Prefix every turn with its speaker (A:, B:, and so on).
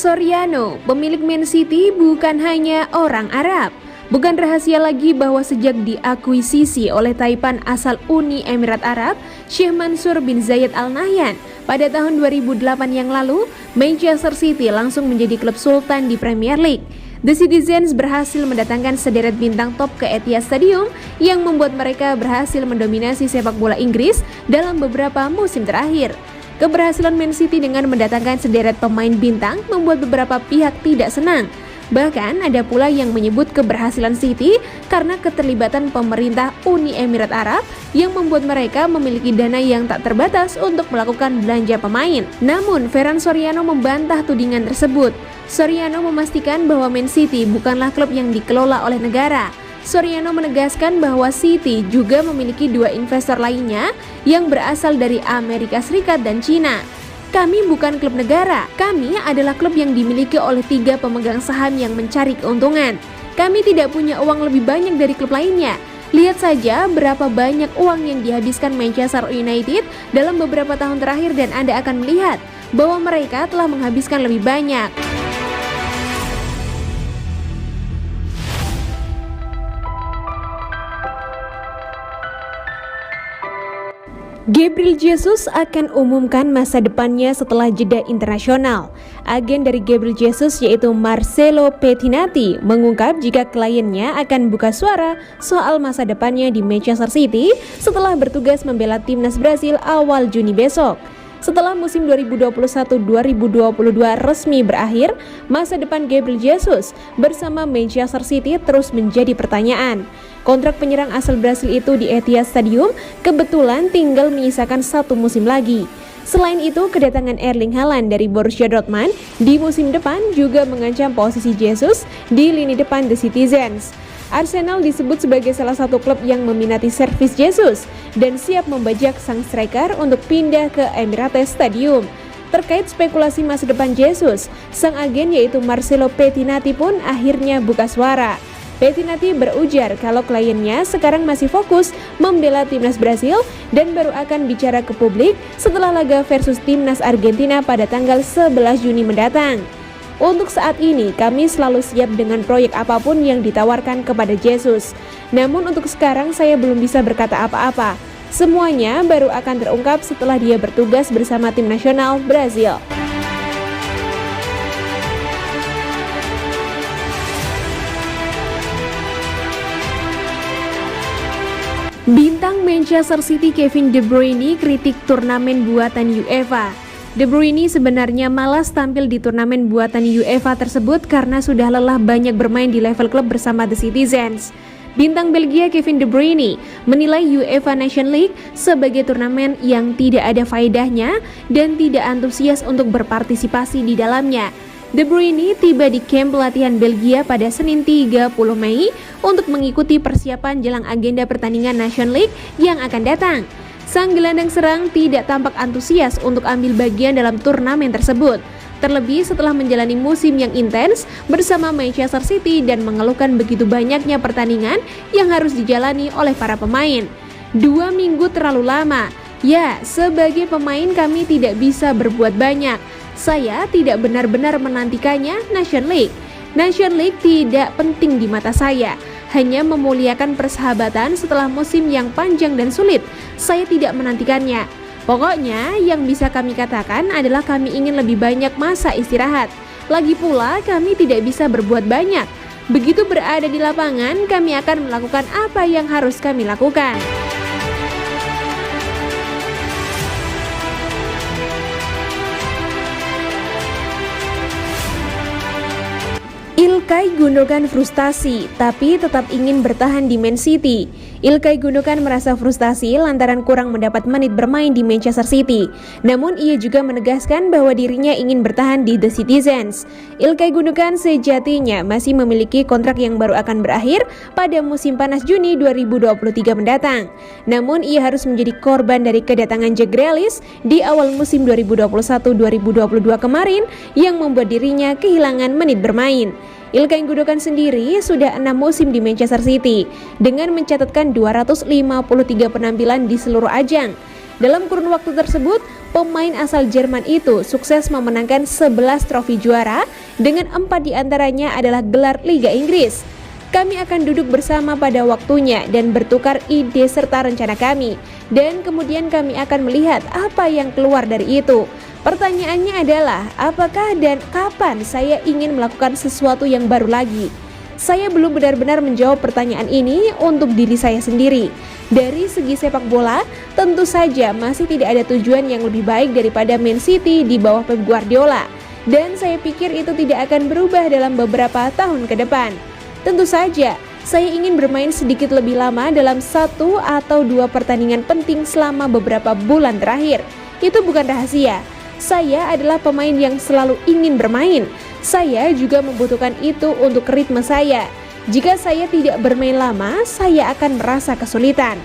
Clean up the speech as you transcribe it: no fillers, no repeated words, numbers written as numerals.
A: Soriano, pemilik Man City, bukan hanya orang Arab. Bukan rahasia lagi bahwa sejak diakuisisi oleh Taipan asal Uni Emirat Arab, Sheikh Mansur bin Zayed Al Nahyan, pada tahun 2008 yang lalu, Manchester City langsung menjadi klub sultan di Premier League. The Citizens berhasil mendatangkan sederet bintang top ke Etihad Stadium yang membuat mereka berhasil mendominasi sepak bola Inggris dalam beberapa musim terakhir. Keberhasilan Man City dengan mendatangkan sederet pemain bintang membuat beberapa pihak tidak senang. Bahkan ada pula yang menyebut keberhasilan City karena keterlibatan pemerintah Uni Emirat Arab yang membuat mereka memiliki dana yang tak terbatas untuk melakukan belanja pemain. Namun Ferran Soriano membantah tudingan tersebut. Soriano memastikan bahwa Man City bukanlah klub yang dikelola oleh negara. Soriano menegaskan bahwa City juga memiliki dua investor lainnya yang berasal dari Amerika Serikat dan Cina. Kami bukan klub negara, kami adalah klub yang dimiliki oleh 3 pemegang saham yang mencari keuntungan. Kami tidak punya uang lebih banyak dari klub lainnya. Lihat saja berapa banyak uang yang dihabiskan Manchester United dalam beberapa tahun terakhir dan Anda akan melihat bahwa mereka telah menghabiskan lebih banyak. Gabriel Jesus akan umumkan masa depannya setelah jeda internasional. Agen dari Gabriel Jesus yaitu Marcelo Pettinati mengungkap jika kliennya akan buka suara soal masa depannya di Manchester City setelah bertugas membela timnas Brasil awal Juni besok. Setelah musim 2021-2022 resmi berakhir, masa depan Gabriel Jesus bersama Manchester City terus menjadi pertanyaan. Kontrak penyerang asal Brasil itu di Etihad Stadium kebetulan tinggal menyisakan 1 musim lagi. Selain itu, kedatangan Erling Haaland dari Borussia Dortmund di musim depan juga mengancam posisi Jesus di lini depan The Citizens. Arsenal disebut sebagai salah satu klub yang meminati servis Jesus dan siap membajak sang striker untuk pindah ke Emirates Stadium. Terkait spekulasi masa depan Jesus, sang agen yaitu Marcelo Pettinati pun akhirnya buka suara. Pettinati berujar kalau kliennya sekarang masih fokus membela timnas Brasil dan baru akan bicara ke publik setelah laga versus timnas Argentina pada tanggal 11 Juni mendatang. Untuk saat ini, kami selalu siap dengan proyek apapun yang ditawarkan kepada Jesus. Namun untuk sekarang saya belum bisa berkata apa-apa. Semuanya baru akan terungkap setelah dia bertugas bersama tim nasional Brasil. Bintang Manchester City Kevin De Bruyne kritik turnamen buatan UEFA. De Bruyne sebenarnya malas tampil di turnamen buatan UEFA tersebut karena sudah lelah banyak bermain di level klub bersama The Citizens. Bintang Belgia Kevin De Bruyne menilai UEFA Nation League sebagai turnamen yang tidak ada faedahnya dan tidak antusias untuk berpartisipasi di dalamnya. De Bruyne tiba di kamp pelatihan Belgia pada Senin 30 Mei untuk mengikuti persiapan jelang agenda pertandingan Nation League yang akan datang. Sang gelandang serang tidak tampak antusias untuk ambil bagian dalam turnamen tersebut, terlebih setelah menjalani musim yang intens bersama Manchester City dan mengeluhkan begitu banyaknya pertandingan yang harus dijalani oleh para pemain. 2 minggu terlalu lama. Ya, sebagai pemain kami tidak bisa berbuat banyak. Saya tidak benar-benar menantikannya Nation League. Nation League tidak penting di mata saya. Hanya memuliakan persahabatan setelah musim yang panjang dan sulit. Saya tidak menantikannya. Pokoknya yang bisa kami katakan adalah kami ingin lebih banyak masa istirahat. Lagi pula kami tidak bisa berbuat banyak. Begitu berada di lapangan, kami akan melakukan apa yang harus kami lakukan. Ilkay Gundogan frustasi, tapi tetap ingin bertahan di Man City. Ilkay Gundogan merasa frustasi lantaran kurang mendapat menit bermain di Manchester City. Namun ia juga menegaskan bahwa dirinya ingin bertahan di The Citizens. Ilkay Gundogan sejatinya masih memiliki kontrak yang baru akan berakhir pada musim panas Juni 2023 mendatang. Namun ia harus menjadi korban dari kedatangan Jack Grealish di awal musim 2021-2022 kemarin yang membuat dirinya kehilangan menit bermain. Ilkay Gundogan sendiri sudah 6 musim di Manchester City dengan mencatatkan 253 penampilan di seluruh ajang. Dalam kurun waktu tersebut, Pemain asal Jerman itu sukses memenangkan 11 trofi juara, dengan 4 diantaranya adalah gelar Liga Inggris. Kami akan duduk bersama pada waktunya dan bertukar ide serta rencana kami, dan kemudian kami akan melihat apa yang keluar dari itu. Pertanyaannya adalah, apakah dan kapan saya ingin melakukan sesuatu yang baru lagi? Saya belum benar-benar menjawab pertanyaan ini untuk diri saya sendiri. Dari segi sepak bola, tentu saja masih tidak ada tujuan yang lebih baik daripada Man City di bawah Pep Guardiola. Dan saya pikir itu tidak akan berubah dalam beberapa tahun ke depan. Tentu saja, saya ingin bermain sedikit lebih lama dalam 1 atau 2 pertandingan penting selama beberapa bulan terakhir. Itu bukan rahasia. Saya adalah pemain yang selalu ingin bermain. Saya juga membutuhkan itu untuk ritme saya. Jika saya tidak bermain lama, saya akan merasa kesulitan.